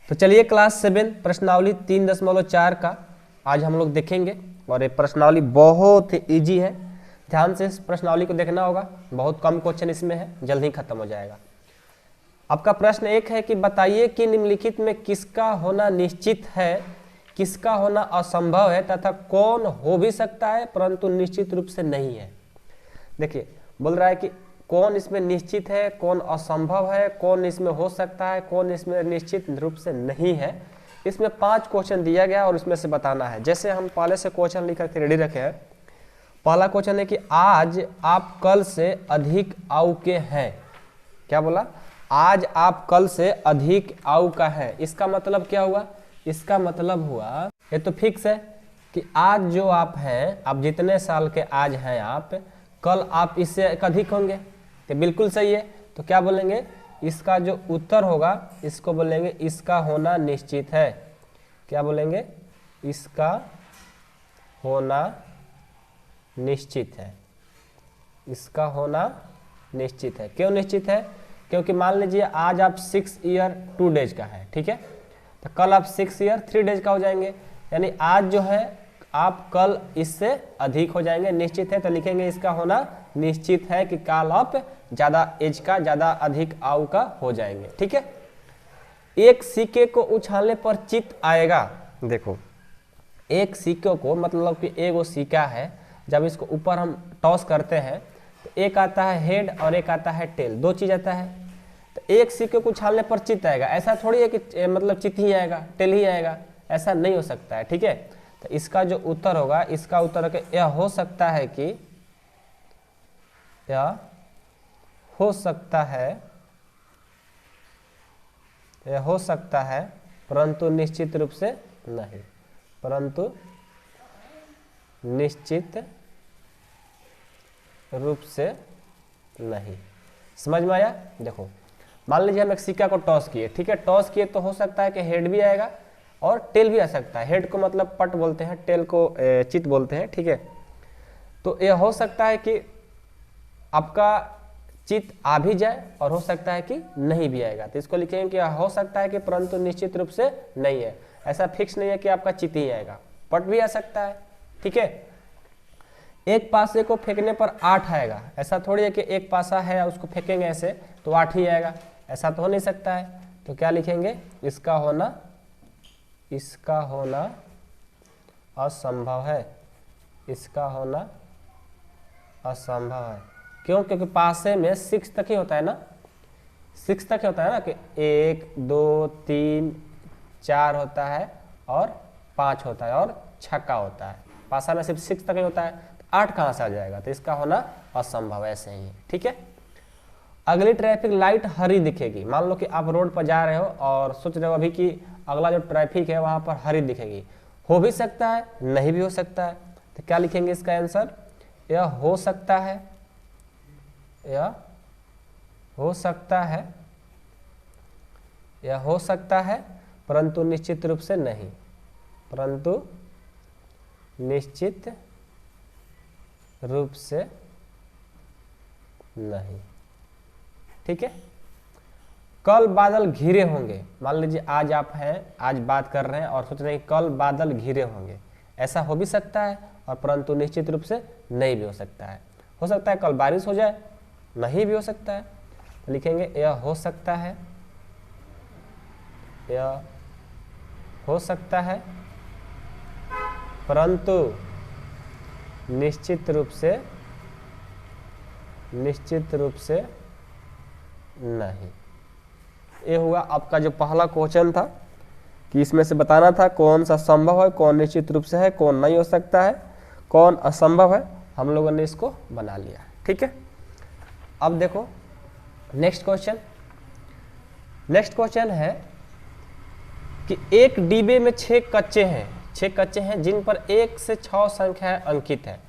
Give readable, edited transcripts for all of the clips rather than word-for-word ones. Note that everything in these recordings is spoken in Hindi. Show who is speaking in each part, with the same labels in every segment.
Speaker 1: तो चलिए क्लास 7 प्रश्नावली 3.4 का आज हम लोग देखेंगे और ये प्रश्नावली बहुत इजी है। ध्यान से इस प्रश्नावली को देखना होगा, बहुत कम क्वेश्चन इसमें है, जल्द ही खत्म हो जाएगा। आपका प्रश्न एक है कि बताइए कि निम्नलिखित में किसका होना निश्चित है, किसका होना असंभव है तथा कौन हो भी सकता है परंतु निश्चित रूप से नहीं है। देखिए बोल रहा है कि कौन इसमें निश्चित है, कौन असंभव है, कौन इसमें हो सकता है, कौन इसमें निश्चित रूप से नहीं है। इसमें 5 क्वेश्चन दिया गया और उसमें से बताना है। जैसे हम पहले से क्वेश्चन लिख करके रेडी रखे हैं। पहला क्वेश्चन है कि आज आप कल से अधिक आयु के हैं। क्या बोला? आज आप कल से अधिक आयु का है। इसका मतलब क्या हुआ? इसका मतलब हुआ, ये तो फिक्स है कि आज जो आप हैं, आप जितने साल के आज हैं आप, कल आप इससे अधिक होंगे। तो बिल्कुल सही है। तो क्या बोलेंगे? इसका जो उत्तर होगा इसको बोलेंगे इसका होना निश्चित है। क्या बोलेंगे? इसका होना निश्चित है। इसका होना निश्चित है। क्यों निश्चित है? क्योंकि मान लीजिए आज आप 6 ईयर 2 डेज का है, ठीक है, तो कल आप 6 ईयर 3 डेज का हो जाएंगे। यानी आज जो है आप कल इससे अधिक हो जाएंगे। निश्चित है तो लिखेंगे इसका होना निश्चित है कि कल आप ज्यादा एज का, ज्यादा अधिक आयु का हो जाएंगे। ठीक है। एक सिक्के को उछालने पर चित्त आएगा। देखो एक सिक्के को, मतलब कि एक वो सिक्का है, जब इसको ऊपर हम टॉस करते हैं तो एक आता है हेड और एक आता है टेल, 2 चीज आता है। तो एक सिक्के को उछालने पर चित्त आएगा, ऐसा थोड़ी है कि मतलब चित्त ही आएगा, टेल ही आएगा, ऐसा नहीं हो सकता है। ठीक है। तो इसका जो उत्तर होगा, इसका उत्तर है यह हो सकता है कि, यह हो सकता है, यह हो सकता है परंतु निश्चित रूप से नहीं, परंतु निश्चित रूप से नहीं। समझ में आया? देखो मान लीजिए हम एक सिक्का को टॉस किए, ठीक है, टॉस किए तो हो सकता है कि हेड भी आएगा और टेल भी आ सकता है। हेड को मतलब पट बोलते हैं, टेल को चित बोलते हैं। ठीक है। तो यह हो सकता है कि आपका चित आ भी जाए और हो सकता है कि नहीं भी आएगा। तो इसको लिखेंगे कि यह हो सकता है कि परंतु निश्चित रूप से नहीं है। ऐसा फिक्स नहीं है कि आपका चित ही आएगा, पट भी आ सकता है। ठीक है। एक पासे को फेंकने पर 8 आएगा, ऐसा थोड़ी है कि एक पासा है उसको फेंकेंगे ऐसे तो 8 ही आएगा, ऐसा तो हो नहीं सकता है। तो क्या लिखेंगे? इसका होना, इसका होना असंभव है। इसका होना असंभव है। क्यों? क्योंकि पासे में 6 तक ही होता है ना, 6 तक होता है ना, कि 1 2 3 4 होता है और 5 होता है और छक्का होता है। पासा में सिर्फ 6 तक ही होता है, 8 कहाँ से आ जाएगा? तो इसका होना असंभव ऐसे ही है। ठीक है। अगली ट्रैफिक लाइट हरी दिखेगी। मान लो कि आप रोड पर जा रहे हो और सोच रहे हो अभी कि अगला जो ट्रैफिक है वहां पर हरी दिखेगी। हो भी सकता है, नहीं भी हो सकता है। तो क्या लिखेंगे इसका आंसर? यह हो सकता है, यह हो सकता है, यह हो सकता है परंतु निश्चित रूप से नहीं, परंतु निश्चित रूप से नहीं। ठीक है। कल बादल घिरे होंगे। मान लीजिए आज आप हैं, आज बात कर रहे हैं और सोच रहे हैं कल बादल घिरे होंगे। ऐसा हो भी सकता है और परंतु निश्चित रूप से नहीं भी हो सकता है। हो सकता है कल बारिश हो जाए, नहीं भी हो सकता है। तो लिखेंगे यह हो सकता है, यह हो सकता है परंतु निश्चित रूप से, निश्चित रूप से नहीं। ये हुआ आपका जो पहला क्वेश्चन था कि इसमें से बताना था कौन सा संभव है, कौन निश्चित रूप से है, कौन नहीं हो सकता है, कौन असंभव है। हम लोगों ने इसको बना लिया। ठीक है। अब देखो नेक्स्ट क्वेश्चन। नेक्स्ट क्वेश्चन है कि एक डिब्बे में 6 कच्चे हैं, 6 कच्चे हैं जिन पर 1 से 6 संख्याएं अंकित है।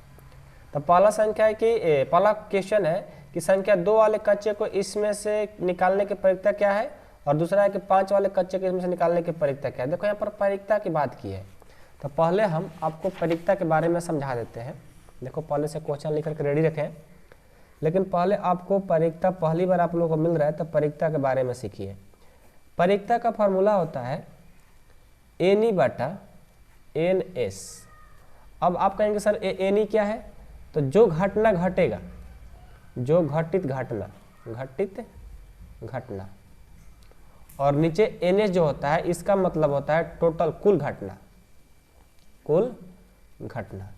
Speaker 1: तो पहला संख्या है कि पहला क्वेश्चन है कि संख्या 2 वाले कच्चे को इसमें से निकालने की प्रायिकता क्या है, और दूसरा है कि 5 वाले कच्चे को इसमें से निकालने की प्रायिकता क्या है। देखो यहाँ पर प्रायिकता की बात की है, तो पहले हम आपको प्रायिकता के बारे में समझा देते हैं। देखो पहले से क्वेश्चन लिख करके रेडी रखें, लेकिन पहले आपको प्रायिकता पहली बार आप लोगों को मिल रहा है तो प्रायिकता के बारे में सीखिए। परिक्ता का फॉर्मूला होता है एन बटा एन एस। अब आप कहेंगे सर एन क्या है, तो जो घटना घटेगा, जो घटित घटना, और नीचे एन एस जो होता है इसका मतलब होता है टोटल कुल घटना,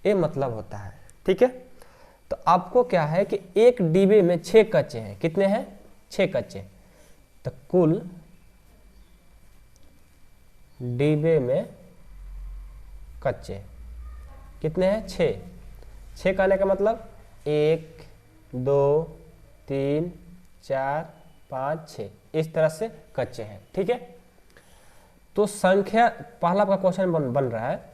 Speaker 1: ये मतलब होता है। ठीक है, तो आपको क्या है कि एक डिब्बे में 6 कच्चे हैं, कितने हैं 6 कच्चे, तो कुल डिब्बे में कच्चे कितने हैं 6 कहने का मतलब 1 2 3 4 5 6 इस तरह से कच्चे हैं। ठीक है, तो संख्या पहला आपका क्वेश्चन बन रहा है,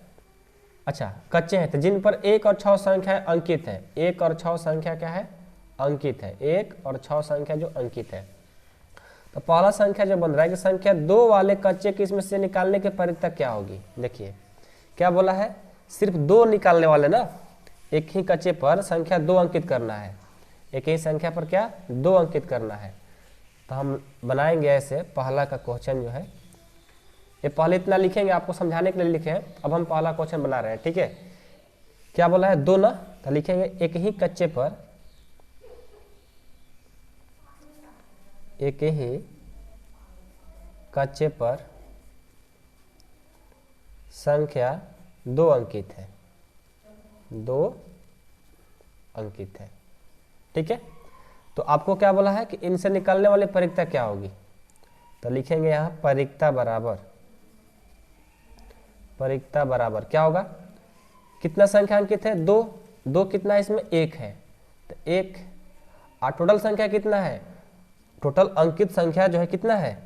Speaker 1: अच्छा कच्चे हैं तो जिन पर 1 और 6 संख्या अंकित है, 1 और 6 संख्या क्या है अंकित है, 1 और 6 संख्या जो अंकित है, तो पहला संख्या जो बन रहा है कि संख्या 2 वाले कच्चे के इसमें से निकालने की परिक्ता क्या होगी। देखिए क्या बोला है, सिर्फ 2 निकालने वाले ना, एक ही कच्चे पर संख्या 2 अंकित करना है, एक ही संख्या पर क्या 2 अंकित करना है। तो हम बनाएंगे ऐसे, पहला का क्वेश्चन जो है ये पहले इतना लिखेंगे आपको समझाने के लिए लिखे हैं, अब हम पहला क्वेश्चन बना रहे हैं। ठीक है, क्या बोला है 2 ना, तो लिखेंगे एक ही कच्चे पर संख्या 2 अंकित है, 2 अंकित है। ठीक है, तो आपको क्या बोला है कि इनसे निकलने वाली परिक्ता क्या होगी, तो लिखेंगे यहां परिक्ता बराबर क्या होगा, कितना संख्या अंकित है 2, 2 कितना है इसमें 1 है, तो 1 और टोटल संख्या कितना है, टोटल अंकित संख्या जो है कितना है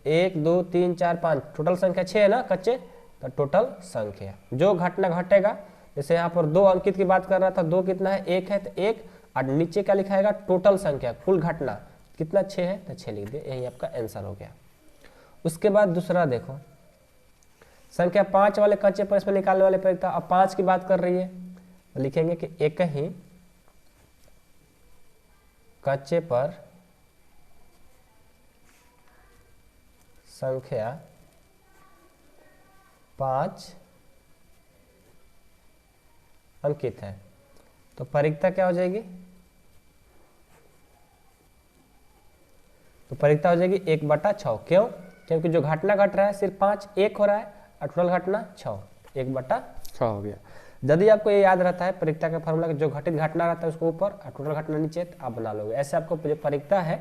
Speaker 1: 1 2 3 4 5, टोटल संख्या 6 है ना कच्चे, तो टोटल संख्या जो घटना घटेगा, जैसे यहाँ पर 2 अंकित की बात कर रहा था, 2 कितना है 1 है, तो 1 और नीचे क्या लिखाएगा टोटल संख्या कुल घटना कितना 6 है, तो 6 लिख दिए, यही आपका आंसर हो गया। उसके बाद दूसरा देखो, संख्या 5 वाले कच्चे पर इसमें निकालने वाले परिक्ता, अब 5 की बात कर रही है, तो लिखेंगे कि एक ही कच्चे पर संख्या 5 अंकित है, तो परिक्ता क्या हो जाएगी, तो परिक्ता हो जाएगी 1/6। क्यों, क्योंकि जो घटना घट रहा है सिर्फ 5, 1 हो रहा है और टोटल घटना 6, 1/6 हो गया। यदि आपको ये याद रहता है परिक्ता का फॉर्मूला, जो घटित घटना रहता है उसको ऊपर और टोटल घटना नीचे, तो आप बना लोगे। ऐसे आपको जो परिक्ता है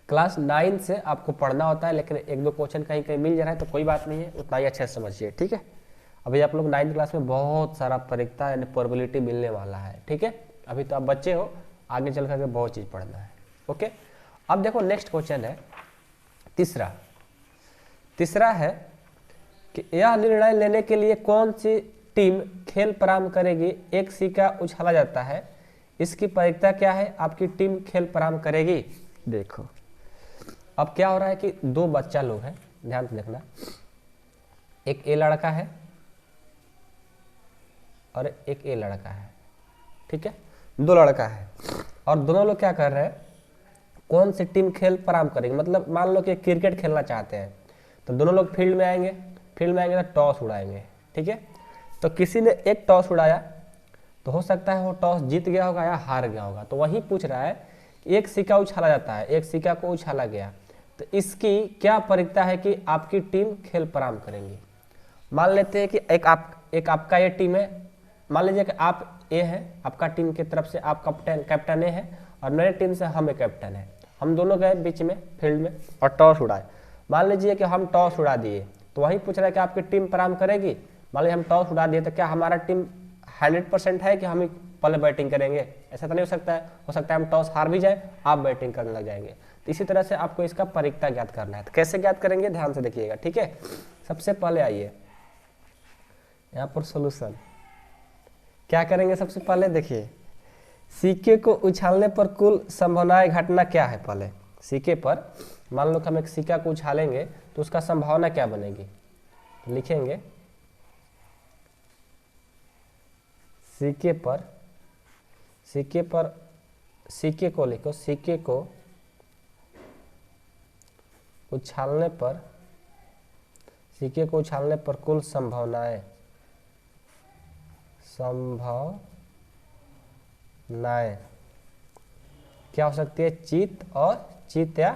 Speaker 1: क्लास 9 से आपको पढ़ना होता है, लेकिन 1-2 क्वेश्चन कहीं कहीं मिल जा रहा है तो कोई बात नहीं है, उतना ही अच्छे से समझिए। ठीक है, अभी आप लोग 9th क्लास में बहुत सारा परिक्ता यानी प्रोबेबिलिटी मिलने वाला है। ठीक है, अभी तो आप बच्चे हो, आगे चल करके बहुत चीज़ पढ़ना है। ओके, अब देखो नेक्स्ट क्वेश्चन है तीसरा है कि यह निर्णय लेने के लिए कौन सी टीम खेल प्रारंभ करेगी, एक सिक्का उछाला जाता है, इसकी परिक्ता क्या है, आपकी टीम खेल प्रारंभ करेगी। देखो अब क्या हो रहा है कि 2 बच्चा लोग हैं, ध्यान से देखना, एक ए लड़का है और एक ए लड़का है। ठीक है, 2 लड़का है और दोनों लोग क्या कर रहे हैं, कौन सी टीम खेल प्रारंभ करेगी, मतलब मान लो कि क्रिकेट खेलना चाहते हैं, तो दोनों लोग फील्ड में आएंगे तो टॉस उड़ाएंगे। ठीक है, तो किसी ने एक टॉस उड़ाया, तो हो सकता है वो टॉस जीत गया होगा या हार गया होगा, तो वही पूछ रहा है कि एक सिक्का उछाला जाता है, एक सिक्का को उछाला गया, तो इसकी क्या परिक्ता है कि आपकी टीम खेल प्रारंभ करेंगी। मान लेते हैं कि एक आपका ये टीम है, मान लीजिए कि आप ए हैं, आपका टीम की तरफ से आप कैप्टन ए है और मेरे टीम से हम एक कैप्टन है, हम दोनों गए बीच में फील्ड में और टॉस उड़ाए। मान लीजिए कि हम टॉस उड़ा दिए, तो वही पूछ रहा है कि आपकी टीम प्रारंभ करेगी। मान लीजिए हम टॉस उड़ा दिए, तो क्या हमारा टीम 100% है कि हम ही पहले बैटिंग करेंगे, ऐसा तो नहीं हो सकता है हम टॉस हार भी जाए, आप बैटिंग करने लग जाएंगे। तो इसी तरह से आपको इसका परिक्ता ज्ञात करना है। तो कैसे ज्ञात करेंगे, ध्यान से देखिएगा। ठीक है, सबसे पहले आइए यहाँ पर सोल्यूशन क्या करेंगे, सबसे पहले देखिए सिक्के को उछालने पर कुल संभावनाएं घटना क्या है। पहले सिक्के पर मान लो कि हम एक सिक्का को उछालेंगे तो उसका संभावना क्या बनेगी, तो लिखेंगे सिक्के को लिखो, सिक्के को उछालने पर, सिक्के को उछालने पर कुल संभावनाएं क्या हो सकती है? चित और चित या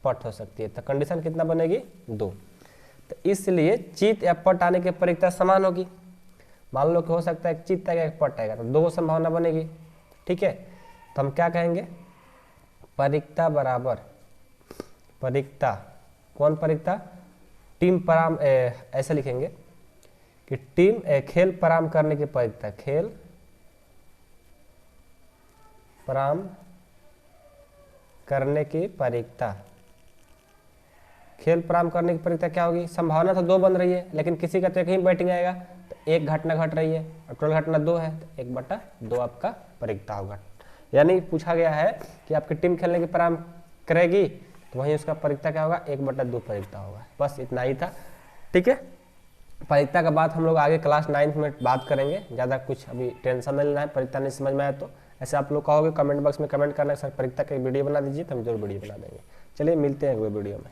Speaker 1: पट हो सकती है। तो कंडीशन कितना बनेगी? 2। तो इसलिए चित या पट आने की परिकता समान होगी। मान लो कि हो सकता है एक चित आएगा एक पट आएगा, तो 2 संभावना बनेगी। ठीक है, तो हम क्या कहेंगे? परिकता बराबर परिकता, कौन परिकता? टीम पराम, ऐसे लिखेंगे कि टीम खेल पराम करने की परिकता, खेल पराम करने की परिकता। खेल पराम करने की परिकता क्या होगी? संभावना तो 2 बन रही है, लेकिन किसी का तो एक ही बैटिंग आएगा, तो एक घटना घट रही है और टोटल घटना 2 है, तो 1/2 आपका परिकता होगा। यानी पूछा गया है कि आपकी टीम खेलने की पराम करेगी, तो वहीं उसका परिकता क्या होगा? 1/2 परिकता होगा। बस इतना ही था। ठीक है, परिकता का बात हम लोग आगे क्लास 9th में बात करेंगे। ज़्यादा कुछ अभी टेंशन नहीं लेना है, परिकता नहीं समझ में आया तो ऐसे आप लोग कहोगे कमेंट बॉक्स में कमेंट करना, सर परिकता का वीडियो बना दीजिए, तो हम जरूर वीडियो बना देंगे। चलिए मिलते हैं अगले वीडियो में।